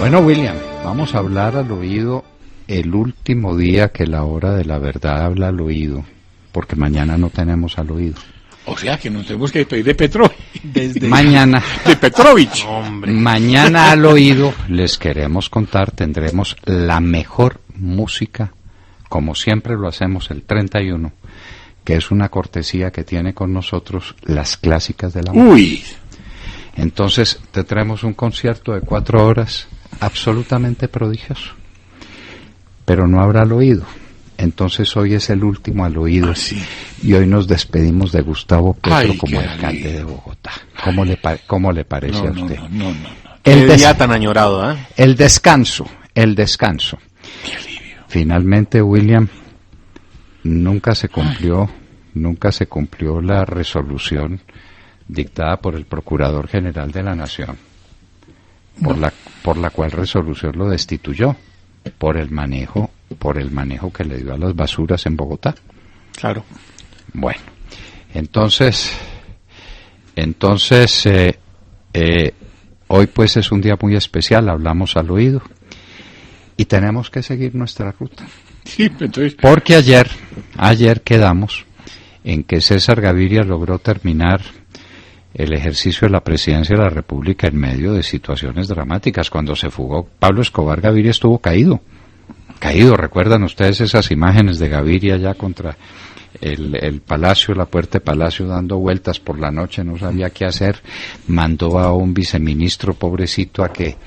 Bueno, William, vamos a hablar al oído el último día que la hora de la verdad habla al oído, porque mañana no tenemos al oído. O sea que nos tenemos que despedir de Petrovich. Mañana. De Petrovich. Hombre. Mañana al oído les queremos contar, tendremos la mejor música, como siempre lo hacemos el 31, que es una cortesía que tiene con nosotros las clásicas de la música. Uy. Entonces te traemos un concierto de 4 horas absolutamente prodigioso, pero no habrá al oído. Entonces hoy es el último al oído. Sí. Y hoy nos despedimos de Gustavo Petro. Ay, como qué alcalde alivio. de Bogotá. ¿Cómo le parece a usted? No. El, Qué día tan añorado, ¿eh? el descanso. Qué alivio. Finalmente, William, nunca se cumplió la resolución dictada por el Procurador General de la Nación, por la cual resolución lo destituyó por el manejo que le dio a las basuras en Bogotá. Claro. Bueno, entonces hoy pues es un día muy especial, hablamos al oído y tenemos que seguir nuestra ruta. Sí, entonces. Porque ayer quedamos en que César Gaviria logró terminar el ejercicio de la presidencia de la República en medio de situaciones dramáticas. Cuando se fugó Pablo Escobar, Gaviria estuvo caído. ¿Recuerdan ustedes esas imágenes de Gaviria ya contra el palacio, la puerta de palacio, dando vueltas por la noche? No sabía qué hacer, mandó a un viceministro pobrecito a que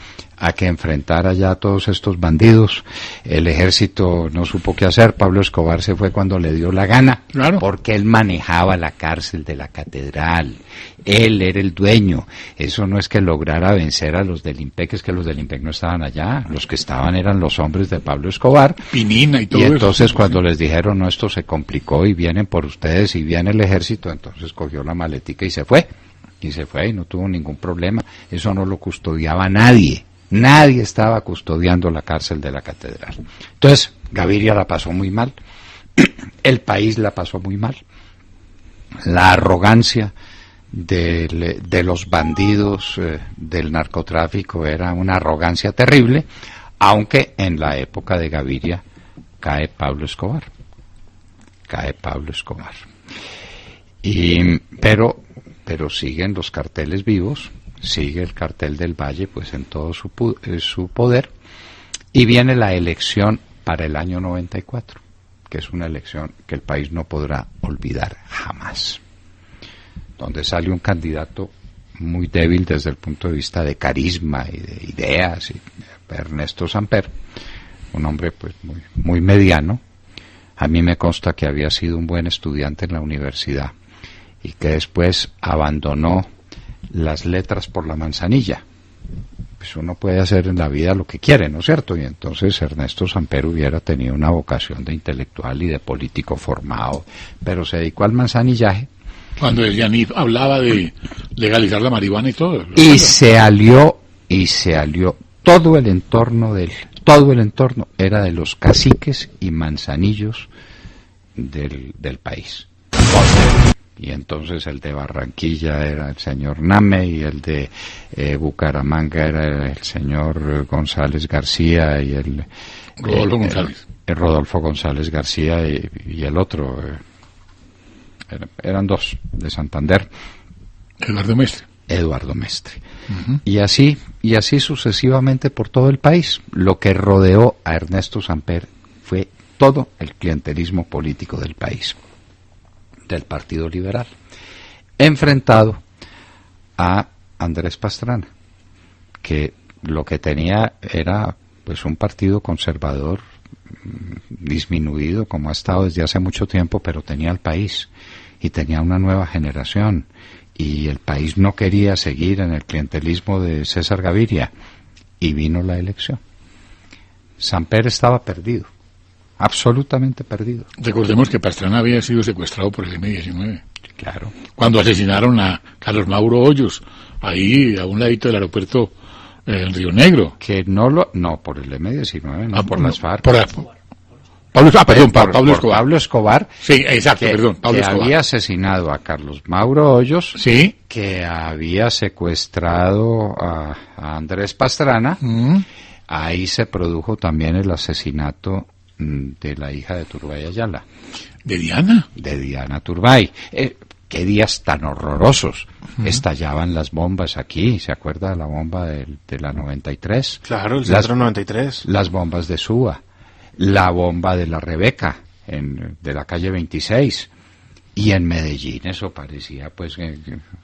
enfrentara ya a todos estos bandidos. El ejército no supo qué hacer. Pablo Escobar se fue cuando le dio la gana, Claro. porque él manejaba la cárcel de la catedral, él era el dueño. Eso no es que lograra vencer a los del IMPEC, es que los del IMPEC no estaban allá, los que estaban eran los hombres de Pablo Escobar. Pinina y todo Y eso. entonces cuando les dijeron, no, esto se complicó y vienen por ustedes y viene el ejército, entonces cogió la maletica y se fue y no tuvo ningún problema. Eso no lo custodiaba nadie. Nadie estaba custodiando la cárcel de la catedral. Entonces, Gaviria la pasó muy mal, el país la pasó muy mal. La arrogancia de los bandidos del narcotráfico era una arrogancia terrible, aunque en la época de Gaviria cae Pablo Escobar. Pero siguen los carteles vivos. Sigue el cartel del Valle pues en todo su poder, y viene la elección para el año 94, que es una elección que el país no podrá olvidar jamás, donde sale un candidato muy débil desde el punto de vista de carisma y de ideas, Ernesto Samper, un hombre pues muy mediano. A mí me consta que había sido un buen estudiante en la universidad y que después abandonó las letras por la manzanilla. Pues uno puede hacer en la vida lo que quiere, ¿no es cierto? Y entonces Ernesto Samper hubiera tenido una vocación de intelectual y de político formado, pero se dedicó al manzanillaje. Cuando el Yanif hablaba de legalizar la marihuana y todo. Y se alió todo el entorno era de los caciques y manzanillos del país. Y entonces el de Barranquilla era el señor Name, y el de Bucaramanga era el señor González García, y el Rodolfo González. Rodolfo González García, y el otro, eran dos, de Santander, Eduardo Mestre. Uh-huh. Y así sucesivamente por todo el país. Lo que rodeó a Ernesto Samper fue todo el clientelismo político del país, del Partido Liberal, enfrentado a Andrés Pastrana, que lo que tenía era pues un partido conservador disminuido, como ha estado desde hace mucho tiempo, pero tenía el país y tenía una nueva generación, y el país no quería seguir en el clientelismo de César Gaviria, y vino la elección. Samper estaba perdido, absolutamente perdido. Recordemos que Pastrana había sido secuestrado por el M-19. Claro. Cuando asesinaron a Carlos Mauro Hoyos, ahí a un ladito del aeropuerto en Río Negro. Que no por el M-19, no, por las FARC. Pablo Escobar. Pablo Escobar. Sí, exacto, perdón. Pablo que Escobar. había asesinado a Carlos Mauro Hoyos. Sí. Que había secuestrado a Andrés Pastrana. Ahí se produjo también el asesinato de la hija de Turbay Ayala. ¿De Diana? De Diana Turbay. Qué días tan horrorosos. Estallaban las bombas aquí, ¿se acuerda de la bomba de la 93? Claro, el centro 93. Las bombas de Suba, la bomba de la Rebeca, de la calle 26. Y en Medellín eso parecía, pues,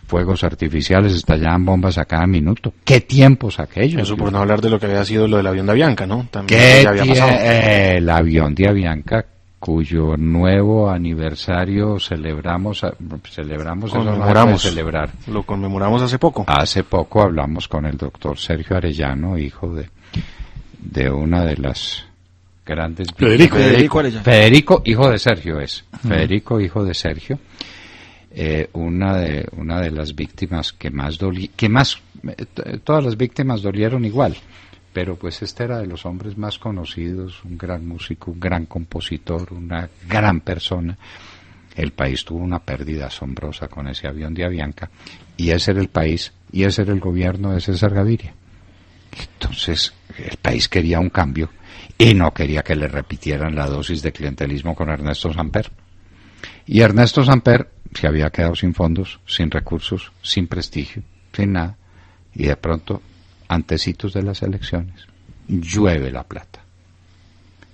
fuegos artificiales, estallaban bombas a cada minuto. ¿Qué tiempos aquellos? Eso por no hablar de lo que había sido lo del avión de Avianca, ¿no? También ¿Qué ya había pasado. el avión de Avianca, cuyo nuevo aniversario conmemoramos, eso no se puede celebrar. Lo conmemoramos hace poco. Hace poco hablamos con el doctor Sergio Arellano, hijo de una de las grandes... Federico, hijo de Sergio es. Federico, hijo de Sergio. Una de las víctimas que más todas las víctimas dolieron igual. Pero pues este era de los hombres más conocidos, un gran músico, un gran compositor, una gran persona. El país tuvo una pérdida asombrosa con ese avión de Avianca, y ese era el país, y ese era el gobierno de César Gaviria. Entonces, el país quería un cambio, y no quería que le repitieran la dosis de clientelismo con Ernesto Samper. Y Ernesto Samper se había quedado sin fondos, sin recursos, sin prestigio, sin nada, y de pronto, antecitos de las elecciones, llueve la plata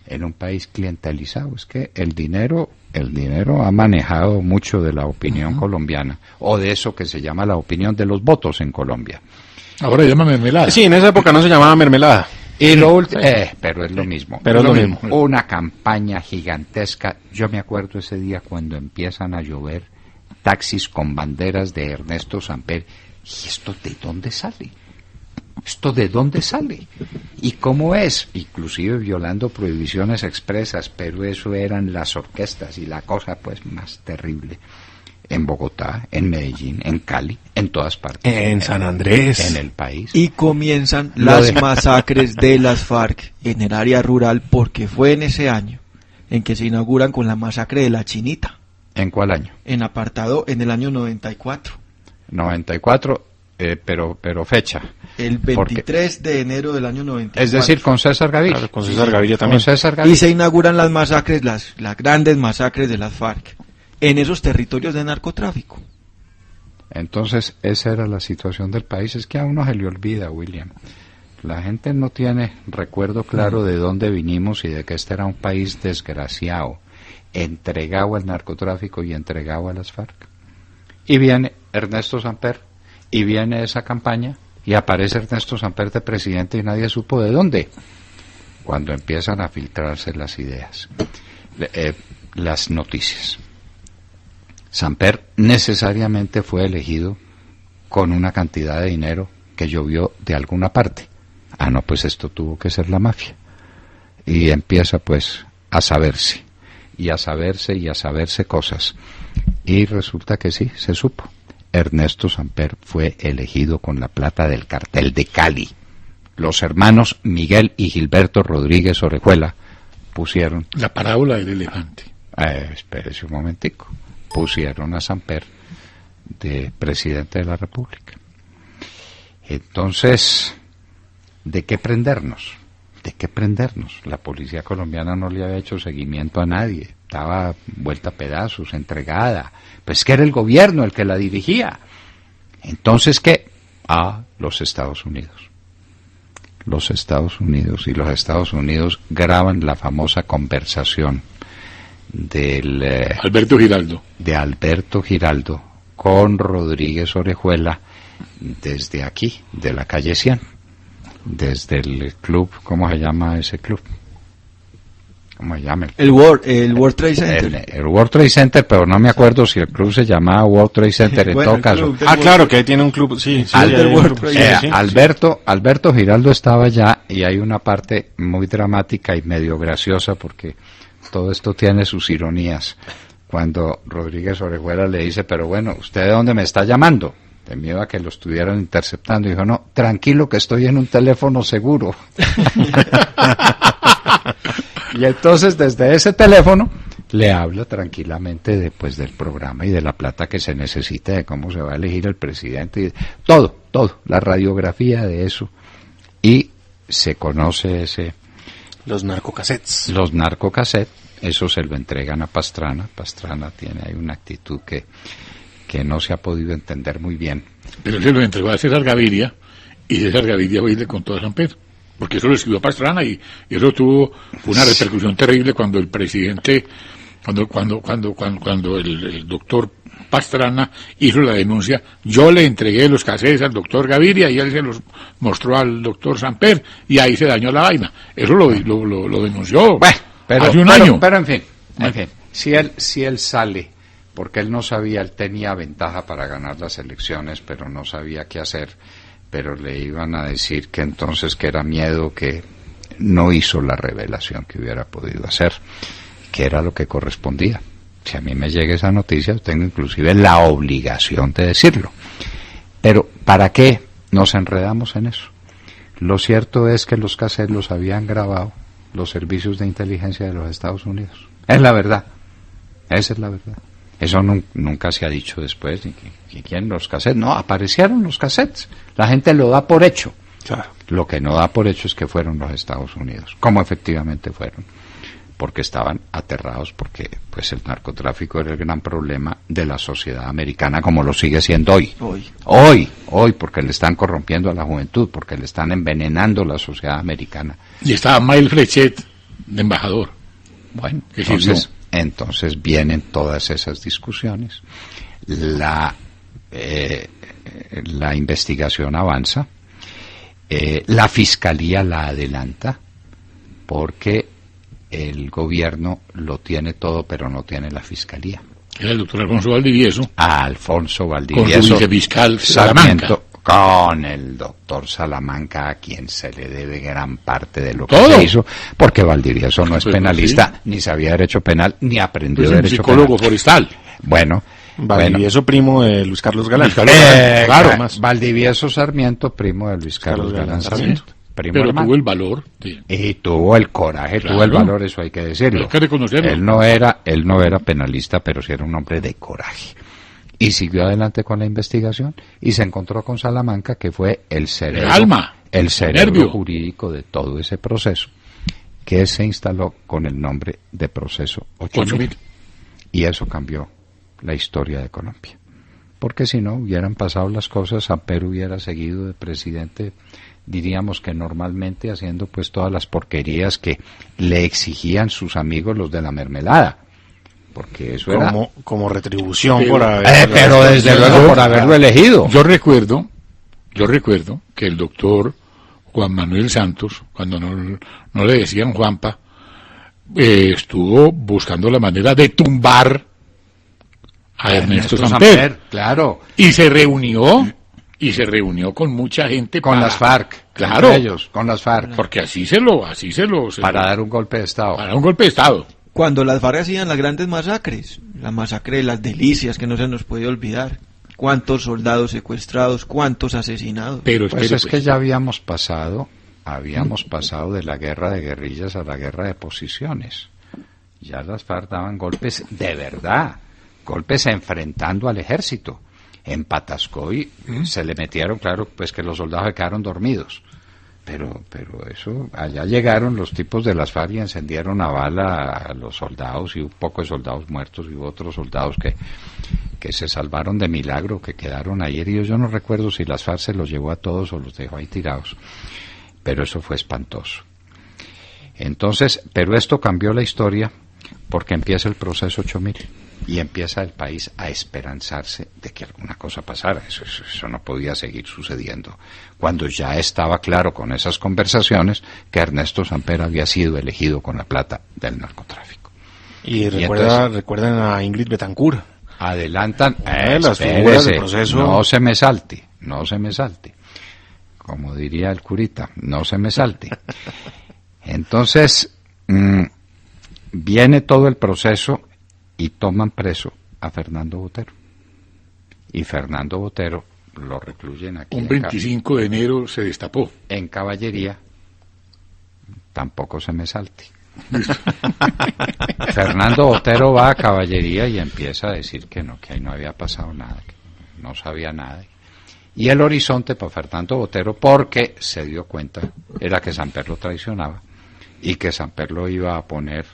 en un país clientelizado. Es que el dinero ha manejado mucho de la opinión colombiana, o de eso que se llama la opinión de los votos en Colombia. Ahora se llama mermelada. Sí, en esa época no se llamaba mermelada. Y lo último, pero es lo mismo. Pero es lo mismo. Una campaña gigantesca. Yo me acuerdo ese día cuando empiezan a llover taxis con banderas de Ernesto Samper. ¿Y esto de dónde sale? ¿Esto de dónde sale? ¿Y cómo es? Inclusive violando prohibiciones expresas, pero eso eran las orquestas y la cosa pues más terrible. En Bogotá, en Medellín, en Cali, en todas partes. En San Andrés. En el país. Y comienzan las masacres de las FARC en el área rural, porque fue en ese año en que se inauguran con la masacre de la Chinita. ¿En cuál año? En apartado, en el año 94. 94, pero fecha. El 23 de enero del año 94. Es decir, con César Gaviria. Claro, con César Gaviria también. Con César Gaviria. Y se inauguran las masacres, las grandes masacres de las FARC en esos territorios de narcotráfico. Entonces, esa era la situación del país. Es que a uno se le olvida, William. La gente no tiene recuerdo claro de dónde vinimos y de que este era un país desgraciado, entregado al narcotráfico y entregado a las FARC. Y viene Ernesto Samper, y viene esa campaña, y aparece Ernesto Samper de presidente y nadie supo de dónde. Cuando empiezan a filtrarse las ideas, las noticias. Samper necesariamente fue elegido con una cantidad de dinero que llovió de alguna parte. No, pues esto tuvo que ser la mafia. Y empieza pues a saberse, y a saberse cosas. Y resulta que sí, se supo. Ernesto Samper fue elegido con la plata del cartel de Cali. Los hermanos Miguel y Gilberto Rodríguez Orejuela pusieron... La parábola del elefante. Espérese un momentico. Pusieron a Samper de presidente de la República. Entonces, ¿de qué prendernos? ¿De qué prendernos? La policía colombiana no le había hecho seguimiento a nadie. Estaba vuelta a pedazos, entregada. Pues que era el gobierno el que la dirigía. Entonces, ¿qué? Los Estados Unidos. Los Estados Unidos. Y los Estados Unidos graban la famosa conversación del... Alberto Giraldo. De Alberto Giraldo con Rodríguez Orejuela desde aquí, de la calle 100. Desde el club, ¿cómo se llama ese club? ¿Cómo se llama? El World Trade Center. El World Trade Center, pero no me acuerdo si el club se llamaba World Trade Center en todo caso. Claro, que ahí tiene un club, sí. Alberto Giraldo estaba allá, y hay una parte muy dramática y medio graciosa, porque todo esto tiene sus ironías. Cuando Rodríguez Orejuela le dice, pero bueno, ¿usted de dónde me está llamando? De miedo a que lo estuvieran interceptando. Dijo, no, tranquilo que estoy en un teléfono seguro. Y entonces desde ese teléfono le habla tranquilamente después del programa y de la plata que se necesita, de cómo se va a elegir el presidente, y todo, la radiografía de eso. Y se conoce Los narcocassettes. los narcocassettes, eso se lo entregan a Pastrana. Pastrana tiene ahí una actitud que no se ha podido entender muy bien. Pero él se lo entregó a César Gaviria, y César Gaviria va y le contó a San Pedro. Porque eso lo escribió Pastrana, y eso tuvo una repercusión terrible cuando el presidente, cuando el doctor Pastrana hizo la denuncia. Yo le entregué los cassettes al doctor Gaviria y él se los mostró al doctor Samper, y ahí se dañó la vaina. Eso lo denunció hace un año. Pero en fin, si él sale, porque él no sabía, él tenía ventaja para ganar las elecciones, pero no sabía qué hacer, pero le iban a decir que entonces que era miedo, que no hizo la revelación que hubiera podido hacer, que era lo que correspondía. Si a mí me llega esa noticia, tengo inclusive la obligación de decirlo. Pero, ¿para qué nos enredamos en eso? Lo cierto es que los cassettes los habían grabado los servicios de inteligencia de los Estados Unidos. Es la verdad. Esa es la verdad. Eso nunca se ha dicho después. ¿Quién los cassettes? No, aparecieron los cassettes. La gente lo da por hecho. Claro. Lo que no da por hecho es que fueron los Estados Unidos, como efectivamente fueron, porque estaban aterrados, porque pues el narcotráfico era el gran problema de la sociedad americana, como lo sigue siendo hoy. Hoy, porque le están corrompiendo a la juventud, porque le están envenenando la sociedad americana. Y estaba Miles Flechet de embajador. Bueno, ¿Qué hizo? entonces vienen todas esas discusiones. La investigación avanza. La fiscalía la adelanta porque el gobierno lo tiene todo, pero no tiene la fiscalía. Era el doctor Alfonso Valdivieso. A Alfonso Con Valdivieso, su vicefiscal Salamanca. con el doctor Salamanca, a quien se le debe gran parte de lo que ¿Todo? se hizo, porque Valdivieso no es Pues, penalista, sí. ni sabía derecho penal, ni aprendió Es un derecho psicólogo penal. forestal. Bueno, Valdivieso, primo de Luis Carlos Galán. Luis Carlos Galán, claro, más. Valdivieso Sarmiento, primo de Luis Carlos Galán Sarmiento. Primo Pero hermano. tuvo el valor de... Y tuvo el coraje, Claro. tuvo el valor, eso hay que decirlo. Hay que reconocerlo. Él no era penalista, pero sí era un hombre de coraje. Y siguió adelante con la investigación y se encontró con Salamanca, que fue el cerebro, El alma, el el cerebro nervio. jurídico de todo ese proceso, que se instaló con el nombre de Proceso 8000. 8.000. Y eso cambió la historia de Colombia. Porque si no hubieran pasado las cosas, Samper hubiera seguido de presidente, diríamos que normalmente, haciendo pues todas las porquerías que le exigían sus amigos los de la mermelada. Porque eso era... Como retribución Pero- por haber... pero desde luego por haberlo elegido. Yo recuerdo que el doctor Juan Manuel Santos, cuando no le decían Juanpa, estuvo buscando la manera de tumbar a Ernesto Samper. Claro. Y se reunió con mucha gente Con las FARC. Claro. Entre ellos, con las FARC. Porque Para dar un golpe de Estado. para un golpe de Estado. Cuando las FARC hacían las grandes masacres, la masacre de las Delicias, que no se nos puede olvidar. ¿Cuántos soldados secuestrados? ¿Cuántos asesinados? Pero Pues espere, es que ya habíamos pasado de la guerra de guerrillas a la guerra de posiciones. Ya las FARC daban golpes de verdad, golpes enfrentando al ejército. En Patascoy se le metieron, claro, pues que los soldados se quedaron dormidos. Pero eso, allá llegaron los tipos de las FARC y encendieron a bala a los soldados, y un poco de soldados muertos y otros soldados que se salvaron de milagro, que quedaron ahí heridos. Yo no recuerdo si las FARC se los llevó a todos o los dejó ahí tirados, pero eso fue espantoso. Entonces, pero esto cambió la historia porque empieza el proceso 8000 y empieza el país a esperanzarse de que alguna cosa pasara. Eso no podía seguir sucediendo, cuando ya estaba claro con esas conversaciones que Ernesto Samper había sido elegido con la plata del narcotráfico. Y entonces- recuerden a Ingrid Betancourt. Adelantan, Las espérese, figuras del proceso. no se me salte, como diría el curita, no se me salte. Entonces, viene todo el proceso y toman preso a Fernando Botero. Y Fernando Botero lo recluyen aquí un 25 de enero se destapó. en caballería, tampoco se me salte. Fernando Botero va a caballería y empieza a decir que ahí no había pasado nada, que no sabía nada. Y el horizonte para Fernando Botero, porque se dio cuenta, era que Samper lo traicionaba y que Samper lo iba a poner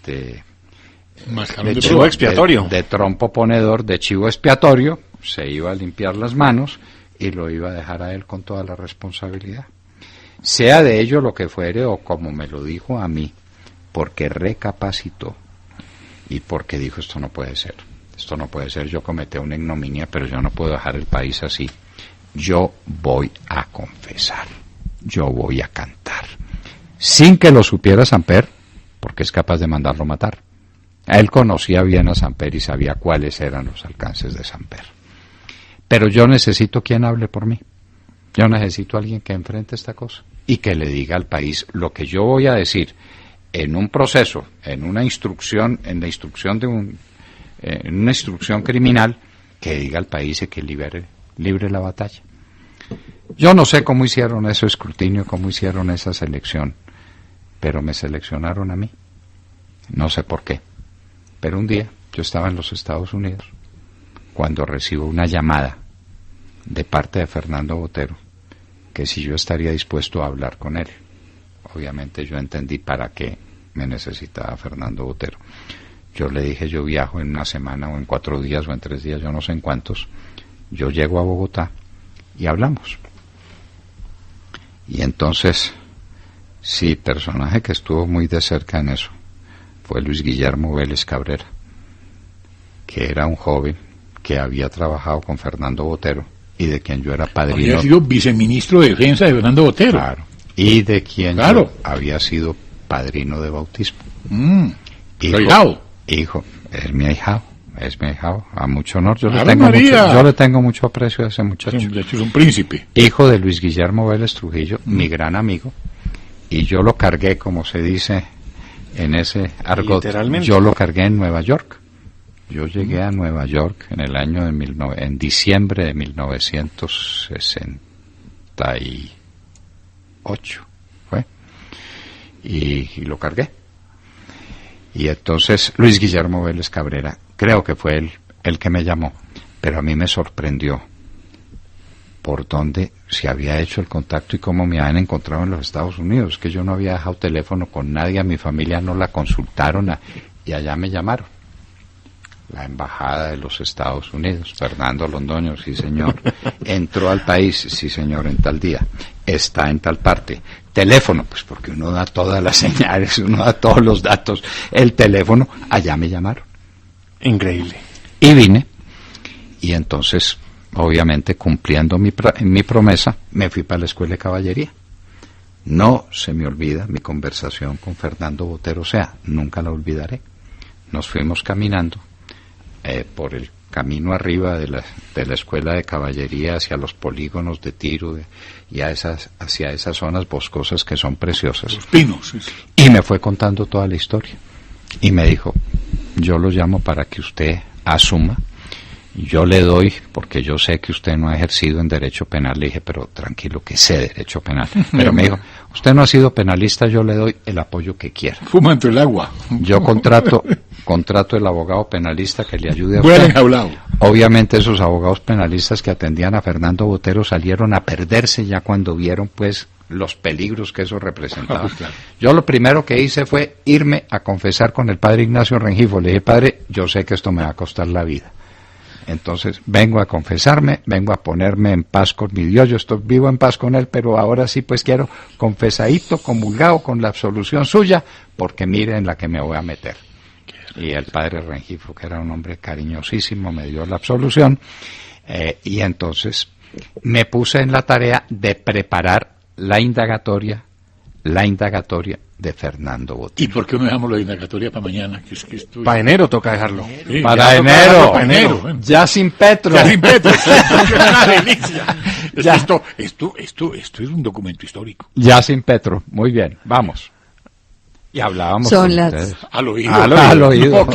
de chivo expiatorio. De trompo ponedor, de chivo expiatorio, se iba a limpiar las manos y lo iba a dejar a él con toda la responsabilidad. Sea de ello lo que fuere, o como me lo dijo a mí, porque recapacitó y porque dijo esto no puede ser, yo cometí una ignominia, pero yo no puedo dejar el país así, yo voy a confesar, yo voy a cantar, sin que lo supiera Samper, porque es capaz de mandarlo matar. Él conocía bien a Samper y sabía cuáles eran los alcances de Samper. Pero yo necesito quien hable por mí. Yo necesito a alguien que enfrente esta cosa y que le diga al país lo que yo voy a decir en un proceso, en una instrucción, en la instrucción de en una instrucción criminal, que diga al país y que libre la batalla. Yo no sé cómo hicieron ese escrutinio, cómo hicieron esa selección, pero me seleccionaron a mí. No sé por qué. Pero un día yo estaba en los Estados Unidos cuando recibo una llamada de parte de Fernando Botero, que si yo estaría dispuesto a hablar con él. Obviamente yo entendí para qué me necesitaba Fernando Botero. Yo le dije, yo viajo en una semana o en 4 días o en 3 días, yo no sé en cuántos. Yo llego a Bogotá y hablamos. Y entonces, sí, personaje que estuvo muy de cerca en eso fue Luis Guillermo Vélez Cabrera, que era un joven que había trabajado con Fernando Botero y de quien yo era padrino. Había sido viceministro de Defensa de Fernando Botero. Claro. Y de quien yo había sido padrino de bautismo. Hijo, es mi ahijado, a mucho honor. Yo le tengo mucho aprecio a ese muchacho. De hecho es un príncipe. Hijo de Luis Guillermo Vélez Trujillo, mi gran amigo, y yo lo cargué, como se dice en ese argot, yo lo cargué en Nueva York. Yo llegué a Nueva York en el año en diciembre de 1968 fue, y lo cargué. Y entonces Luis Guillermo Vélez Cabrera, creo que fue él el que me llamó, pero a mí me sorprendió por dónde se había hecho el contacto y cómo me habían encontrado en los Estados Unidos, que yo no había dejado teléfono con nadie, a mi familia no la consultaron, y allá me llamaron. La embajada de los Estados Unidos, Fernando Londoño, sí señor, entró al país, sí señor, en tal día, está en tal parte, teléfono, pues porque uno da todas las señales, uno da todos los datos, el teléfono, allá me llamaron. Increíble. Y vine, y entonces, obviamente, cumpliendo mi promesa, me fui para la Escuela de Caballería. No se me olvida mi conversación con Fernando Botero, o sea, nunca la olvidaré. Nos fuimos caminando por el camino arriba de la Escuela de Caballería hacia los polígonos de tiro y hacia esas zonas boscosas que son preciosas. Los pinos. Y me fue contando toda la historia. Y me dijo, yo lo llamo para que usted asuma, yo le doy, porque yo sé que usted no ha ejercido en derecho penal. Le dije, pero tranquilo, que sé derecho penal. Pero me dijo, usted no ha sido penalista, yo le doy el apoyo que quiera. Fumando el agua. Yo contrato el abogado penalista que le ayude a usted. Buen enjaulado. Obviamente esos abogados penalistas que atendían a Fernando Botero salieron a perderse ya cuando vieron pues los peligros que eso representaba. Claro. Yo lo primero que hice fue irme a confesar con el padre Ignacio Rengifo. Le dije, padre, yo sé que esto me va a costar la vida. Entonces vengo a confesarme, vengo a ponerme en paz con mi Dios, yo estoy vivo en paz con él, pero ahora sí pues quiero confesadito, comulgado con la absolución suya, porque mire en la que me voy a meter. Y el padre Rengifo, que era un hombre cariñosísimo, me dio la absolución, y entonces me puse en la tarea de preparar la indagatoria de Fernando Botero. ¿Y por qué no dejamos la indagatoria para mañana? Para enero toca dejarlo. Sí, para enero. Para enero. Ya sin Petro. Ya sin Petro. Una delicia. Esto es un documento histórico. Ya sin Petro. Muy bien, vamos. Y hablábamos. Son las... Al oído. Al oído. No,